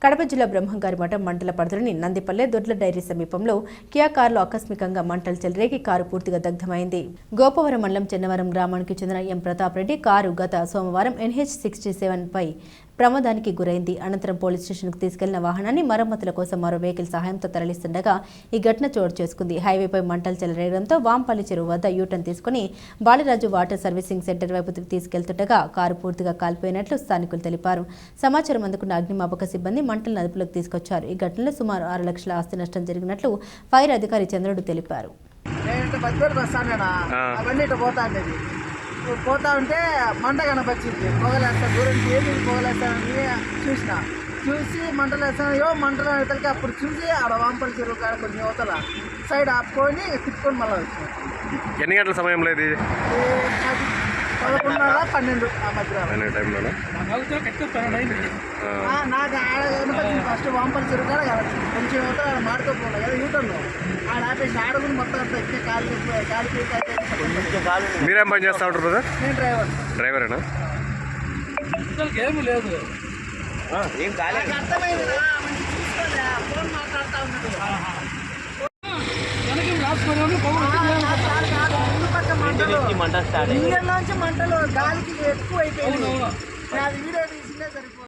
కడప జిల్లా బ్రహ్మంగారి మఠం మంటల పరిధిలోని నందిపల్లె దొడ్ల డైరీ సమీపంలో కియా కారులో ఆకస్మికంగా మంటలు చెలరేగి కారు పూర్తిగా దగ్ధమైంది. గోపవరం మండలం చెన్నవరం గ్రామానికి చెందిన ఎం ప్రతాప్ రెడ్డి కారు గత సోమవారం NH-67 పై ప్రమాదానికి గురైంది. అనంతరం పోలీస్ స్టేషన్కు తీసుకెళ్లిన వాహనాన్ని మరమ్మతుల కోసం మరో వెహికల్ సహాయంతో తరలిస్తుండగా ఈ ఘటన చోటు చేసుకుంది. హైవేపై మంటలు చెలరేగడంతో వాంపల్లి చెరువు వద్ద యూటర్న్ తీసుకుని బాలరాజు వాటర్ సర్వీసింగ్ సెంటర్ వైపు తీసుకెళ్తుండగా కారు పూర్తిగా కాలిపోయినట్లు స్థానికులు తెలిపారు. సమాచారం అందుకున్న అగ్నిమాపక సిబ్బంది మంటలను అదుపులోకి తీసుకొచ్చారు. ఈ ఘటనలో సుమారు 6 లక్షల ఆస్తి నష్టం జరిగినట్లు ఫైర్ అధికారి చంద్రుడు తెలిపారు. పోతా ఉంటే మంట కనపచ్చింది. పొగలేస్తా దూరం ఏమి పొగలేస్తానని చూసి మంటలు వేస్తాను. మంటలు వేతలకి అప్పుడు చూసి ఆడ వాంపల్లి చెరువు కాడ కొంచెం యువతల సైడ్ ఆపుకొని తిప్పుకొని మళ్ళీ వచ్చింది. ఎన్ని గంటల సమయంలో ఇది? 11:30-12 ఆ మధ్యలో నాకు ఆడ కనపచ్చింది. ఫస్ట్ వాంపల్లి చెరువు కాడ కొంచెం యువతల ఆడ మాడుకోపోలే కదా యూటర్లో ఆడ ఆపేసి ఆడగుని మొత్తం అంతా ఎక్కి కాలిపోయి మీరేం పని చేస్తా ఉంటారు కదా? నేను డ్రైవరేనా? ఏమి లేదు, ఏం కాలేదు. అర్థమైంది. ఫోన్ మాట్లాడుతూ ఉన్నాడు. ఇంజన్లోంచి మంటలు గాలికి ఎక్కువ అయిపోయింది. వీడియో తీసిందే సరిపోతుంది.